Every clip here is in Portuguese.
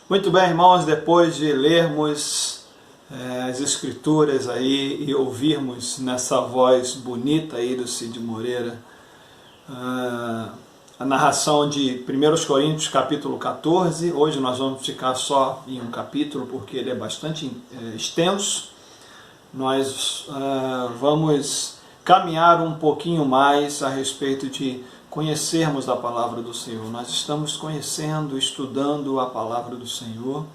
Muito bem, irmãos, depois de lermos as Escrituras aí e ouvirmos nessa voz bonita aí do Cid Moreira a narração de 1 Coríntios capítulo 14, hoje nós vamos ficar só em um capítulo porque ele é bastante extenso. Nós vamos caminhar um pouquinho mais a respeito de conhecermos a palavra do Senhor. Nós estamos conhecendo, estudando a palavra do Senhor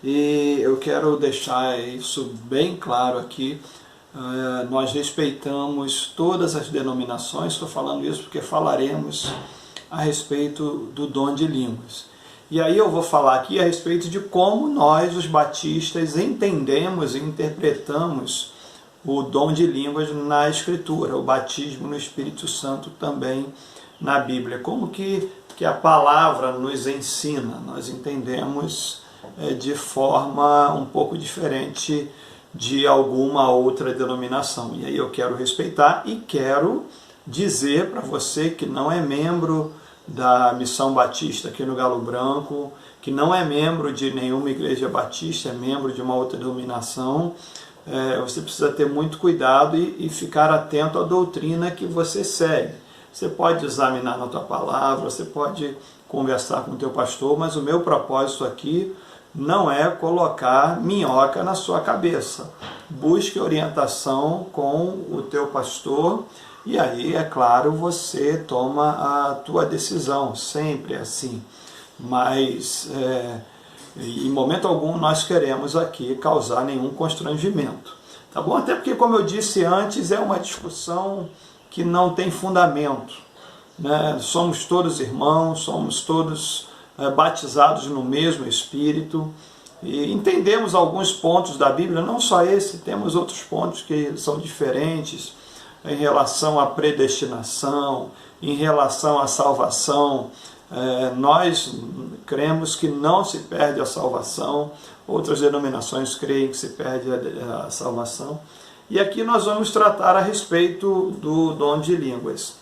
e eu quero deixar isso bem claro aqui. Nós respeitamos todas as denominações, estou falando isso porque falaremos a respeito do dom de línguas. E aí eu vou falar aqui a respeito de como nós, os batistas, entendemos e interpretamos o dom de línguas na Escritura, o batismo no Espírito Santo também na Bíblia. Como que a palavra nos ensina? Nós entendemos de forma um pouco diferente de alguma outra denominação. E aí eu quero respeitar e quero dizer para você que não é membro da Missão Batista aqui no Galo Branco, que não é membro de nenhuma igreja batista, é membro de uma outra denominação, você precisa ter muito cuidado e ficar atento à doutrina que você segue. Você pode examinar na tua palavra, você pode conversar com o teu pastor, mas o meu propósito aqui não é colocar minhoca na sua cabeça. Busque orientação com o teu pastor e aí, é claro, você toma a tua decisão, sempre assim. Mas em momento algum nós queremos aqui causar nenhum constrangimento. Tá bom? Até porque, como eu disse antes, é uma discussão que não tem fundamento, né? Somos todos irmãos, somos todos batizados no mesmo Espírito e entendemos alguns pontos da Bíblia, não só esse, temos outros pontos que são diferentes em relação à predestinação, em relação à salvação. Nós cremos que não se perde a salvação, outras denominações creem que se perde a salvação. E aqui nós vamos tratar a respeito do dom de línguas,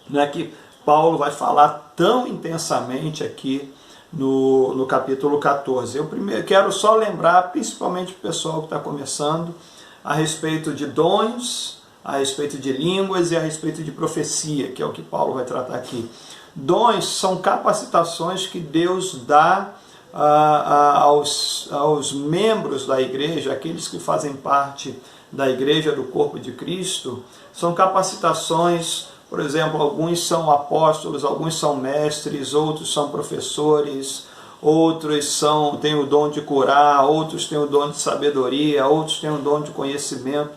né, que Paulo vai falar tão intensamente aqui no capítulo 14. Eu primeiro quero só lembrar, principalmente o pessoal que está começando, a respeito de dons, a respeito de línguas e a respeito de profecia, que é o que Paulo vai tratar aqui. Dons são capacitações que Deus dá aos membros da igreja, aqueles que fazem parte da igreja do corpo de Cristo. São capacitações, por exemplo, alguns são apóstolos, alguns são mestres, outros são professores, outros têm o dom de curar, outros têm o dom de sabedoria, outros têm o dom de conhecimento.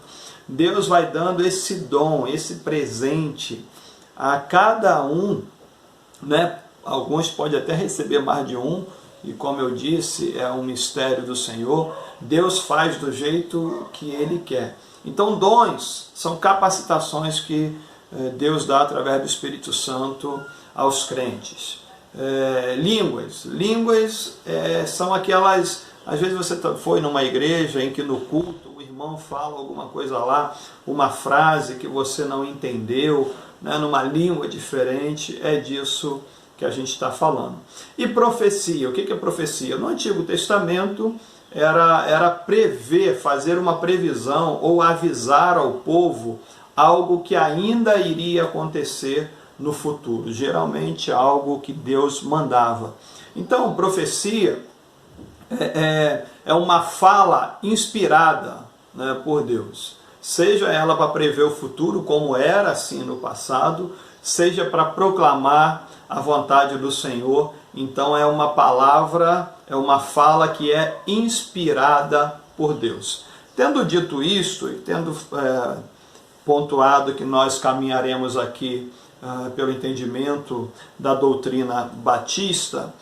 Deus vai dando esse dom, esse presente a cada um, né? Alguns podem até receber mais de um, e como eu disse, é um mistério do Senhor. Deus faz do jeito que Ele quer. Então, dons são capacitações que Deus dá através do Espírito Santo aos crentes. Línguas são aquelas... Às vezes você foi numa igreja em que no culto o irmão fala alguma coisa lá, uma frase que você não entendeu, né, numa língua diferente, é disso que a gente está falando. E profecia, o que é profecia? No Antigo Testamento era prever, fazer uma previsão ou avisar ao povo algo que ainda iria acontecer no futuro, geralmente algo que Deus mandava. Então, profecia é uma fala inspirada, né, por Deus, seja ela para prever o futuro, como era assim no passado, seja para proclamar a vontade do Senhor. Então é uma palavra, é uma fala que é inspirada por Deus. Tendo dito isto e tendo pontuado que nós caminharemos aqui pelo entendimento da doutrina batista,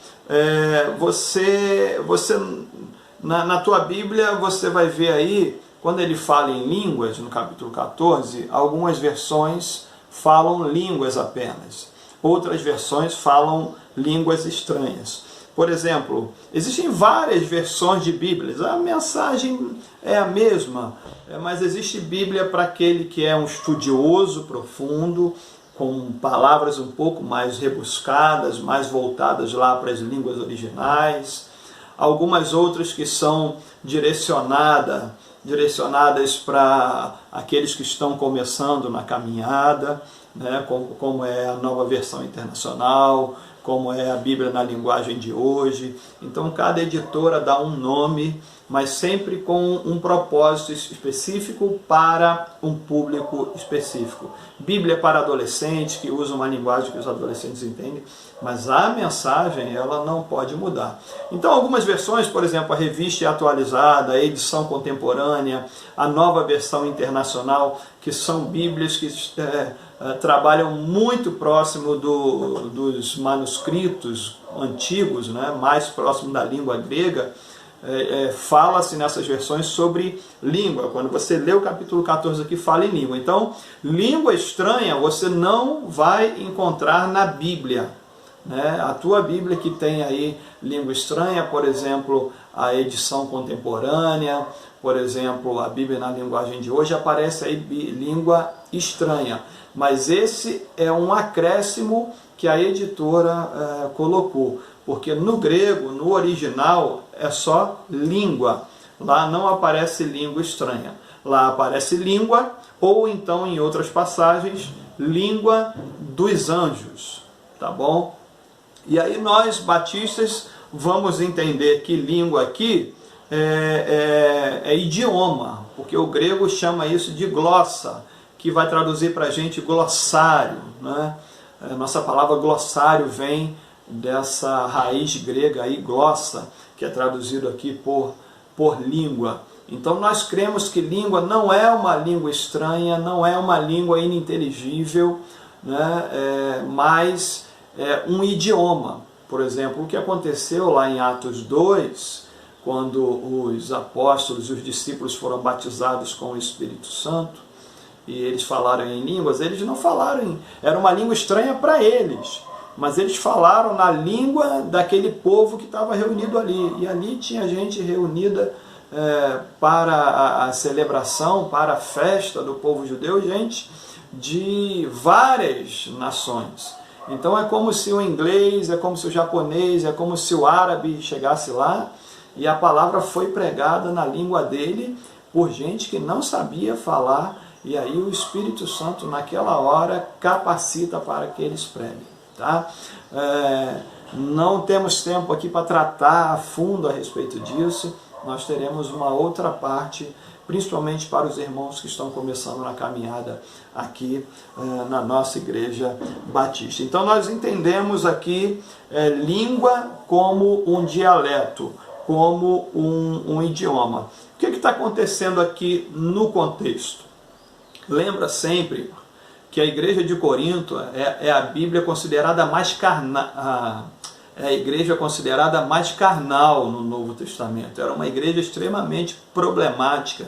na tua Bíblia você vai ver aí, quando ele fala em línguas, no capítulo 14, algumas versões falam línguas apenas. Outras versões falam línguas estranhas. Por exemplo, existem várias versões de Bíblias. A mensagem é a mesma, mas existe Bíblia para aquele que é um estudioso profundo, com palavras um pouco mais rebuscadas, mais voltadas lá para as línguas originais. algumas outras que são direcionadas para aqueles que estão começando na caminhada, né, como é a Nova Versão Internacional, como é a Bíblia na linguagem de hoje. Então cada editora dá um nome, mas sempre com um propósito específico para um público específico. Bíblia para adolescentes, que usa uma linguagem que os adolescentes entendem, mas a mensagem ela não pode mudar. Então algumas versões, por exemplo, a Revista Atualizada, a Edição Contemporânea, a Nova Versão Internacional, que são Bíblias que trabalham muito próximo dos manuscritos antigos, né, mais próximo da língua grega. Fala-se nessas versões sobre língua. Quando você lê o capítulo 14 aqui, fala em língua. Então, língua estranha você não vai encontrar na Bíblia, né? A tua Bíblia que tem aí língua estranha, por exemplo, a edição contemporânea, por exemplo, a Bíblia na linguagem de hoje, aparece aí língua estranha. Mas esse é um acréscimo que a editora colocou, porque no grego, no original, é só língua. Lá não aparece língua estranha. Lá aparece língua, ou então, em outras passagens, língua dos anjos. Tá bom? E aí nós, batistas, vamos entender que língua aqui é idioma, porque o grego chama isso de glossa, que vai traduzir para a gente glossário, né? Nossa palavra glossário vem dessa raiz grega aí, glossa, que é traduzido aqui por língua. Então nós cremos que língua não é uma língua estranha, não é uma língua ininteligível, né? Mas é um idioma. Por exemplo, o que aconteceu lá em Atos 2, quando os apóstolos e os discípulos foram batizados com o Espírito Santo, e eles falaram em línguas, eles não falaram, era uma língua estranha para eles, mas eles falaram na língua daquele povo que estava reunido ali. E ali tinha gente reunida para a celebração, para a festa do povo judeu, gente de várias nações. Então é como se o inglês, é como se o japonês, é como se o árabe chegasse lá e a palavra foi pregada na língua dele por gente que não sabia falar, e aí o Espírito Santo naquela hora capacita para que eles preguem. Tá? Não temos tempo aqui para tratar a fundo a respeito disso, nós teremos uma outra parte, principalmente para os irmãos que estão começando na caminhada aqui na nossa igreja batista. Então nós entendemos aqui língua como um dialeto, como um idioma. O que está acontecendo aqui no contexto? Lembra sempre que a igreja de Corinto é a Bíblia considerada mais carnal, a igreja considerada mais carnal no Novo Testamento. Era uma igreja extremamente problemática.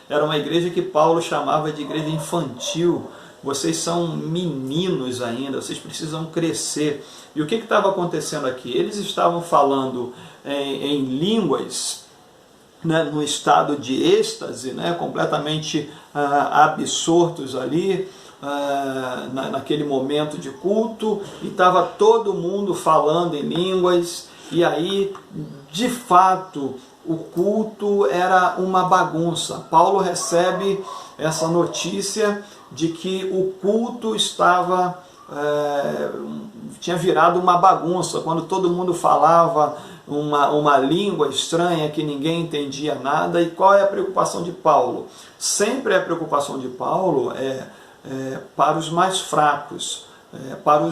Era uma igreja que Paulo chamava de igreja infantil. Vocês são meninos ainda, vocês precisam crescer. E o que estava acontecendo aqui? Eles estavam falando em línguas, né, no estado de êxtase, né, completamente absortos ali, naquele momento de culto, e estava todo mundo falando em línguas, e aí, de fato, o culto era uma bagunça. Paulo recebe essa notícia de que o culto tinha virado uma bagunça, quando todo mundo falava uma língua estranha que ninguém entendia nada. E qual é a preocupação de Paulo? Sempre a preocupação de Paulo para os mais fracos, para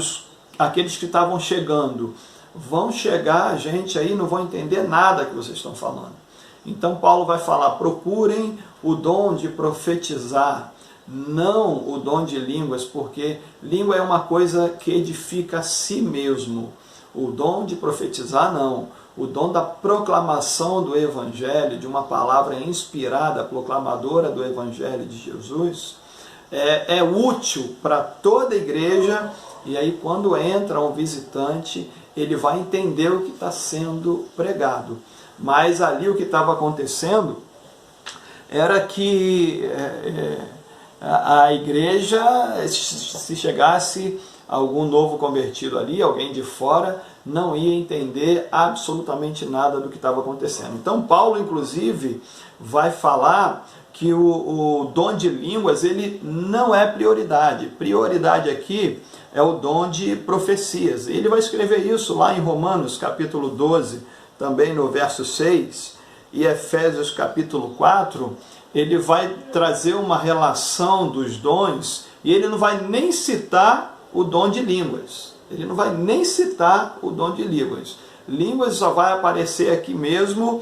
aqueles que estavam chegando. Vão chegar gente aí, não vão entender nada que vocês estão falando. Então Paulo vai falar, procurem o dom de profetizar, não o dom de línguas, porque língua é uma coisa que edifica a si mesmo. O dom de profetizar, não. O dom da proclamação do Evangelho, de uma palavra inspirada, proclamadora do Evangelho de Jesus, é útil para toda a igreja. E aí quando entra um visitante, ele vai entender o que está sendo pregado. Mas ali o que estava acontecendo era que a igreja, se chegasse algum novo convertido ali, alguém de fora, não ia entender absolutamente nada do que estava acontecendo. Então Paulo, inclusive, vai falar que o dom de línguas ele não é prioridade. Prioridade aqui é o dom de profecias. Ele vai escrever isso lá em Romanos capítulo 12, também no verso 6, e Efésios capítulo 4, ele vai trazer uma relação dos dons, e ele não vai nem citar o dom de línguas. Ele não vai nem citar o dom de línguas. Línguas só vai aparecer aqui mesmo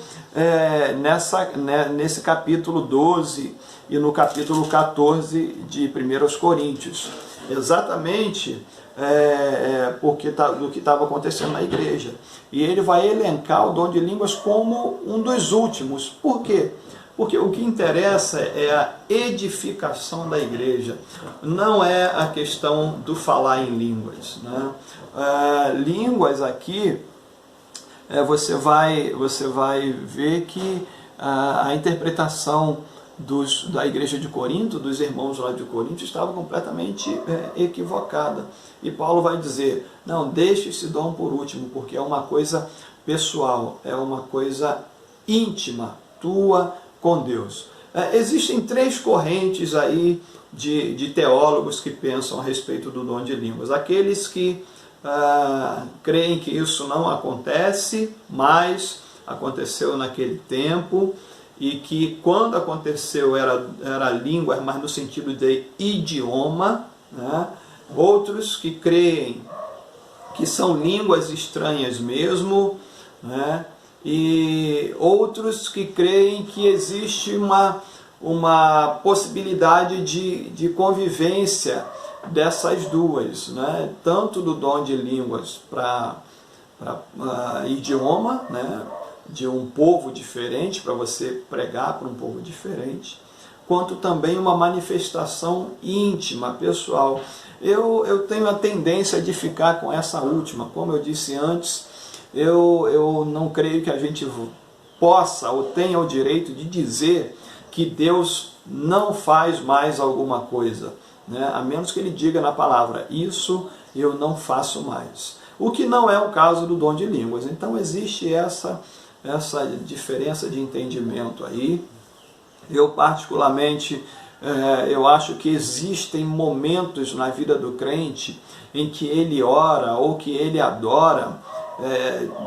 nesse capítulo 12 e no capítulo 14 de 1 Coríntios. Exatamente porque do que estava acontecendo na igreja. E ele vai elencar o dom de línguas como um dos últimos. Por quê? Porque o que interessa é a edificação da igreja, não é a questão do falar em línguas, né? Línguas aqui, você vai ver que a interpretação da igreja de Corinto, dos irmãos lá de Corinto, estava completamente equivocada. E Paulo vai dizer, não, deixe esse dom por último, porque é uma coisa pessoal, é uma coisa íntima, tua com Deus. Existem três correntes aí de teólogos que pensam a respeito do dom de línguas. Aqueles que creem que isso não acontece, mas aconteceu naquele tempo, e que quando aconteceu era língua, mas no sentido de idioma, né? Outros que creem que são línguas estranhas mesmo, né? E outros que creem que existe uma possibilidade de convivência dessas duas, né? Tanto do dom de línguas para idioma, né? De um povo diferente, para você pregar para um povo diferente, quanto também uma manifestação íntima, pessoal. Eu tenho a tendência de ficar com essa última, como eu disse antes. Eu não creio que a gente possa ou tenha o direito de dizer que Deus não faz mais alguma coisa, né? A menos que ele diga na palavra, isso eu não faço mais. O que não é o caso do dom de línguas. Então existe essa diferença de entendimento aí. Eu particularmente, eu acho que existem momentos na vida do crente em que ele ora ou que ele adora,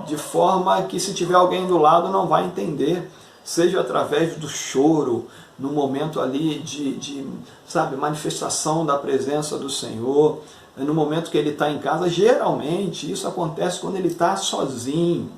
de forma que se tiver alguém do lado não vai entender, seja através do choro, no momento ali sabe, manifestação da presença do Senhor, no momento que ele está em casa. Geralmente isso acontece quando ele está sozinho,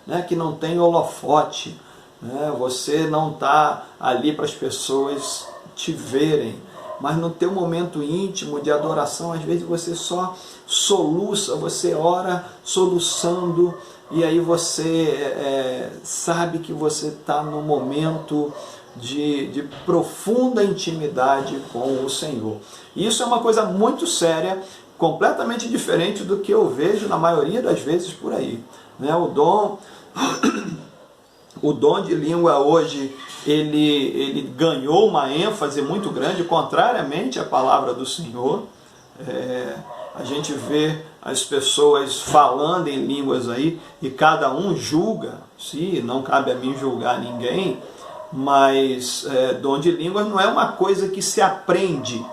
né, que não tem holofote, né, você não está ali para as pessoas te verem, mas no teu momento íntimo de adoração, às vezes você só soluça, você ora soluçando, e aí você sabe que você está num momento de profunda intimidade com o Senhor. Isso é uma coisa muito séria, completamente diferente do que eu vejo na maioria das vezes por aí, né? O dom de língua hoje, ele ganhou uma ênfase muito grande, contrariamente à palavra do Senhor. A gente vê as pessoas falando em línguas aí, e cada um julga, se não cabe a mim julgar ninguém, mas dom de línguas não é uma coisa que se aprende.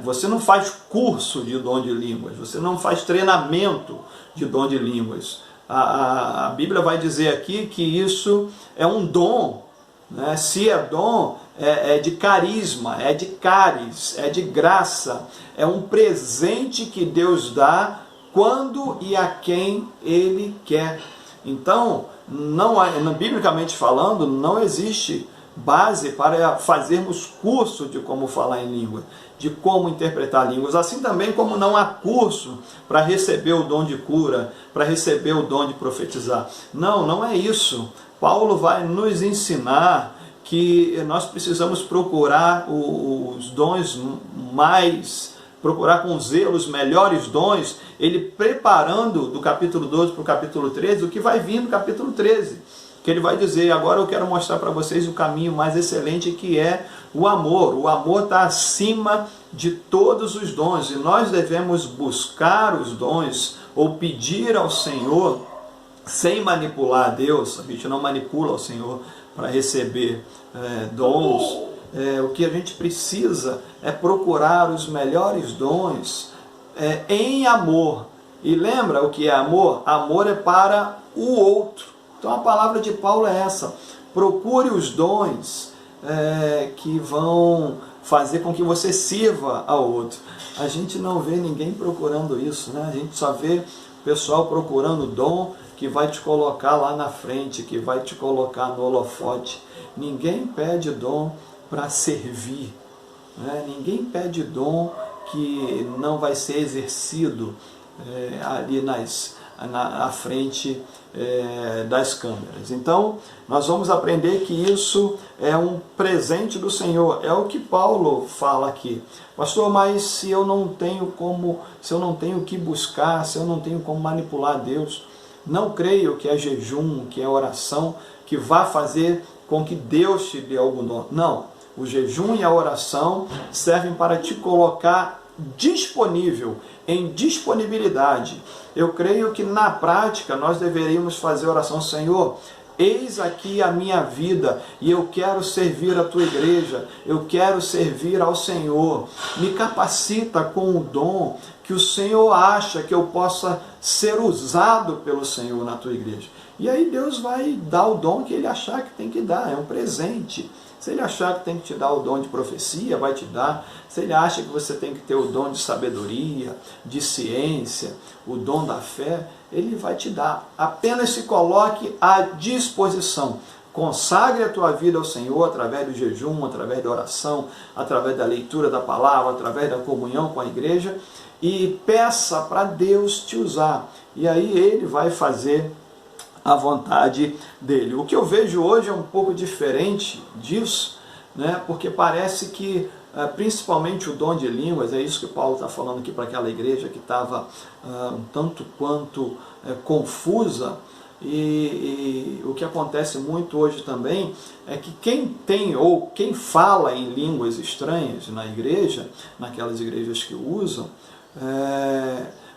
Você não faz curso de dom de línguas, você não faz treinamento de dom de línguas. A Bíblia vai dizer aqui que isso é um dom, né? Se é dom, é de carisma, é de caris, é de graça, é um presente que Deus dá quando e a quem Ele quer. Então, biblicamente falando, não existe base para fazermos curso de como falar em língua, de como interpretar línguas, assim também como não há curso para receber o dom de cura, para receber o dom de profetizar. Não é isso. Paulo vai nos ensinar que nós precisamos procurar os dons procurar com zelo os melhores dons, ele preparando do capítulo 12 para o capítulo 13, o que vai vir no capítulo 13. que ele vai dizer: agora eu quero mostrar para vocês o caminho mais excelente, que é o amor. O amor está acima de todos os dons, e nós devemos buscar os dons, ou pedir ao Senhor, sem manipular a Deus. A gente não manipula o Senhor para receber dons. O que a gente precisa é procurar os melhores dons em amor. E lembra o que é amor? Amor é para o outro. Então a palavra de Paulo é essa: procure os dons que vão fazer com que você sirva ao outro. A gente não vê ninguém procurando isso, né? A gente só vê o pessoal procurando dom que vai te colocar lá na frente, que vai te colocar no holofote. Ninguém pede dom para servir, né? Ninguém pede dom que não vai ser exercido ali na frente das câmeras. Então, nós vamos aprender que isso é um presente do Senhor. É o que Paulo fala aqui. Pastor, mas se eu não tenho o que buscar, se eu não tenho como manipular Deus, não creio que é jejum, que é oração, que vá fazer com que Deus te dê algum dom. Não. O jejum e a oração servem para te colocar disponível, em disponibilidade. Eu creio que na prática nós deveríamos fazer oração: Senhor, eis aqui a minha vida e eu quero servir a tua igreja, eu quero servir ao Senhor. Me capacita com o dom que o Senhor acha que eu possa ser usado pelo Senhor na tua igreja. E aí Deus vai dar o dom que Ele achar que tem que dar, é um presente. Se Ele achar que tem que te dar o dom de profecia, vai te dar. Se Ele acha que você tem que ter o dom de sabedoria, de ciência, o dom da fé, Ele vai te dar. Apenas se coloque à disposição. Consagre a tua vida ao Senhor através do jejum, através da oração, através da leitura da palavra, através da comunhão com a igreja, e peça para Deus te usar. E aí Ele vai fazer a vontade dele. O que eu vejo hoje é um pouco diferente disso, né? Porque parece que, principalmente o dom de línguas, é isso que Paulo está falando aqui para aquela igreja que estava um tanto quanto confusa, e o que acontece muito hoje também é que quem tem ou quem fala em línguas estranhas na igreja, naquelas igrejas que usam,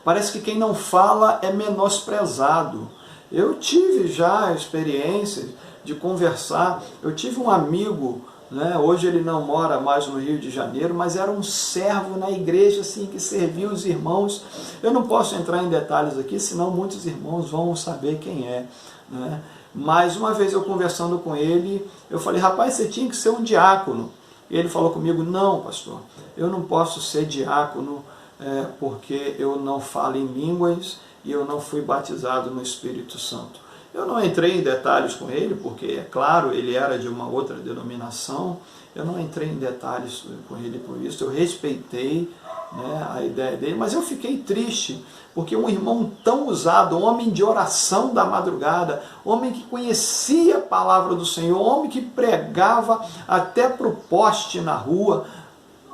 parece que quem não fala é menosprezado. Eu tive já a experiência de conversar, eu tive um amigo, né, hoje ele não mora mais no Rio de Janeiro, mas era um servo na igreja assim, que servia os irmãos. Eu não posso entrar em detalhes aqui, senão muitos irmãos vão saber quem é, né? Mas uma vez eu conversando com ele, eu falei: rapaz, você tinha que ser um diácono. E ele falou comigo: não, pastor, eu não posso ser diácono porque eu não falo em línguas e eu não fui batizado no Espírito Santo. Eu não entrei em detalhes com ele, porque, é claro, ele era de uma outra denominação. Eu não entrei em detalhes com ele por isso. Eu respeitei, né, a ideia dele, mas eu fiquei triste, porque um irmão tão usado, homem de oração da madrugada, homem que conhecia a palavra do Senhor, homem que pregava até para o poste na rua,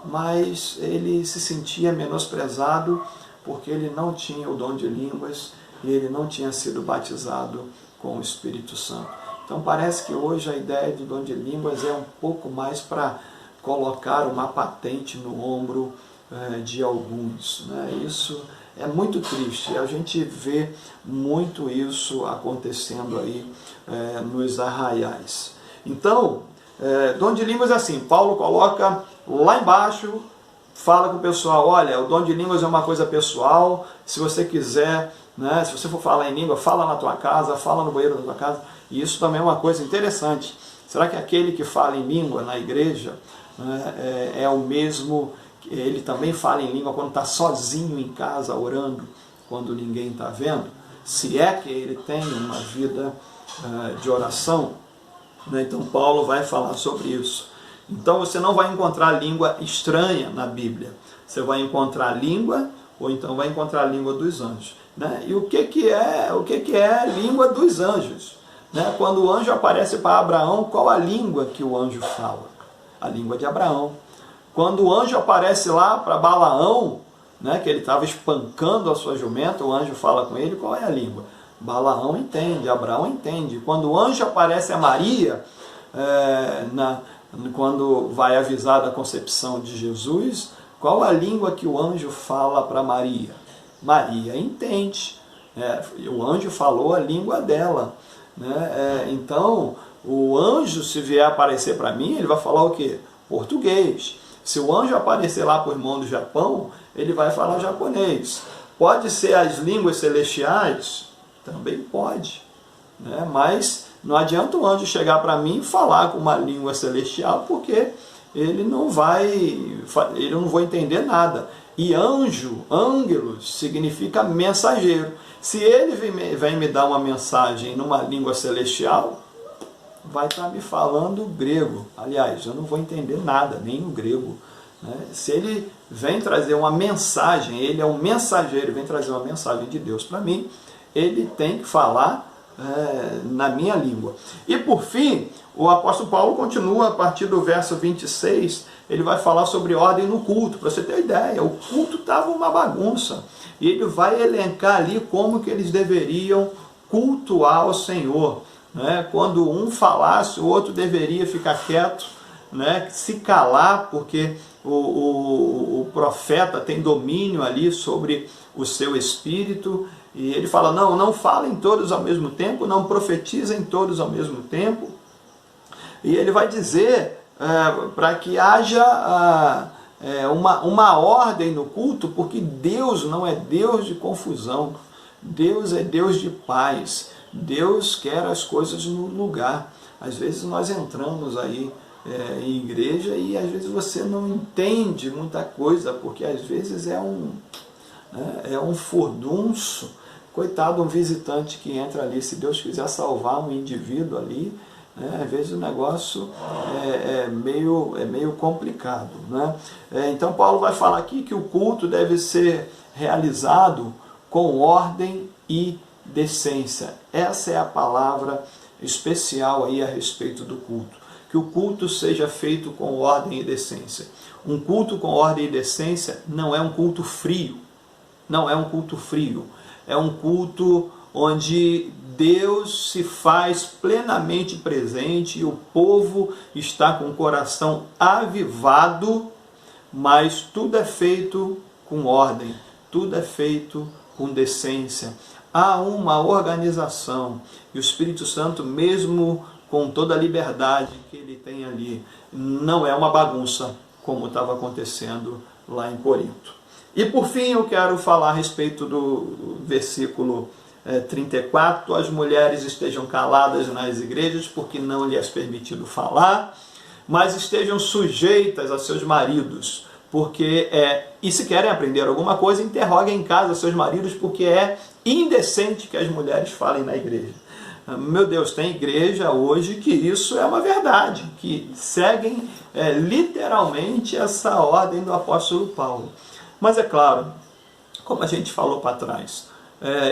mas ele se sentia menosprezado porque ele não tinha o dom de línguas e ele não tinha sido batizado com o Espírito Santo. Então parece que hoje a ideia do dom de línguas é um pouco mais para colocar uma patente no ombro de alguns, né? Isso é muito triste, a gente vê muito isso acontecendo aí nos arraiais. Então, dom de línguas é assim: Paulo coloca lá embaixo, fala com o pessoal: olha, o dom de línguas é uma coisa pessoal, se você quiser, né, se você for falar em língua, fala na tua casa, fala no banheiro da tua casa. E isso também é uma coisa interessante. Será que aquele que fala em língua na igreja, né, é o mesmo, ele também fala em língua quando está sozinho em casa orando, quando ninguém está vendo? Se é que ele tem uma vida de oração, né? Então Paulo vai falar sobre isso. Então você não vai encontrar língua estranha na Bíblia. Você vai encontrar língua, ou então vai encontrar a língua dos anjos, né? E o que é língua dos anjos? Né? Quando o anjo aparece para Abraão, qual a língua que o anjo fala? A língua de Abraão. Quando o anjo aparece lá para Balaão, né, que ele estava espancando a sua jumenta, o anjo fala com ele, qual é a língua? Balaão entende, Abraão entende. Quando o anjo aparece a Maria, quando vai avisar da concepção de Jesus, qual a língua que o anjo fala para Maria? Maria entende. O anjo falou a língua dela. Então, o anjo, se vier aparecer para mim, ele vai falar o quê? Português. Se o anjo aparecer lá para o irmão do Japão, ele vai falar japonês. Pode ser as línguas celestiais? Também pode. Mas não adianta o anjo chegar para mim e falar com uma língua celestial, porque eu não vou entender nada. E anjo, ângelos, significa mensageiro. Se ele vem me dar uma mensagem numa língua celestial, vai estar me falando grego. Aliás, eu não vou entender nada, nem o grego. Se ele vem trazer uma mensagem, ele é um mensageiro, vem trazer uma mensagem de Deus para mim, ele tem que falar na minha língua. E por fim, o apóstolo Paulo continua a partir do verso 26, ele vai falar sobre ordem no culto. Para você ter uma ideia, o culto estava uma bagunça. E ele vai elencar ali como que eles deveriam cultuar o Senhor. Quando um falasse, o outro deveria ficar quieto, se calar, porque o profeta tem domínio ali sobre o seu espírito. E ele fala, não falem todos ao mesmo tempo, não profetizem todos ao mesmo tempo. E ele vai dizer para que haja uma ordem no culto, porque Deus não é Deus de confusão, Deus é Deus de paz, Deus quer as coisas no lugar. Às vezes nós entramos aí em igreja e às vezes você não entende muita coisa, porque às vezes é um furdunço. Coitado, um visitante que entra ali, se Deus quiser salvar um indivíduo ali, às vezes o negócio é meio complicado. Então Paulo vai falar aqui que o culto deve ser realizado com ordem e decência. Essa é a palavra especial aí a respeito do culto. Que o culto seja feito com ordem e decência. Um culto com ordem e decência não é um culto frio. Não é um culto frio. É um culto onde Deus se faz plenamente presente e o povo está com o coração avivado, mas tudo é feito com ordem, tudo é feito com decência. Há uma organização e o Espírito Santo, mesmo com toda a liberdade que ele tem ali, não é uma bagunça como estava acontecendo lá em Corinto. E por fim eu quero falar a respeito do versículo 34, as mulheres estejam caladas nas igrejas, porque não lhes é permitido falar, mas estejam sujeitas a seus maridos, porque e se querem aprender alguma coisa, interroguem em casa seus maridos, porque é indecente que as mulheres falem na igreja. Meu Deus, tem igreja hoje que isso é uma verdade, que seguem literalmente essa ordem do apóstolo Paulo. Mas é claro, como a gente falou para trás,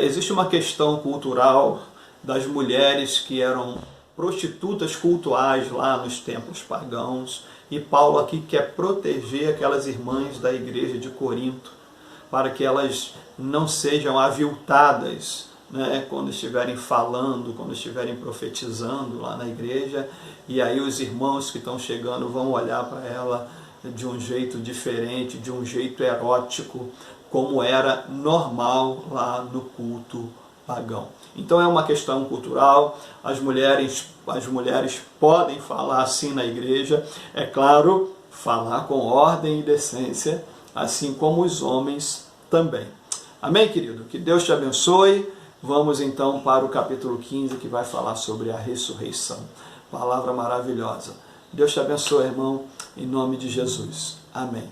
existe uma questão cultural das mulheres que eram prostitutas cultuais lá nos tempos pagãos, e Paulo aqui quer proteger aquelas irmãs da igreja de Corinto, para que elas não sejam aviltadas, quando estiverem falando, quando estiverem profetizando lá na igreja, e aí os irmãos que estão chegando vão olhar para ela de um jeito diferente, de um jeito erótico, como era normal lá no culto pagão. Então é uma questão cultural, as mulheres podem falar assim na igreja, é claro, falar com ordem e decência, assim como os homens também. Amém, querido? Que Deus te abençoe. Vamos então para o capítulo 15, que vai falar sobre a ressurreição. Palavra maravilhosa. Deus te abençoe, irmão, em nome de Jesus. Amém.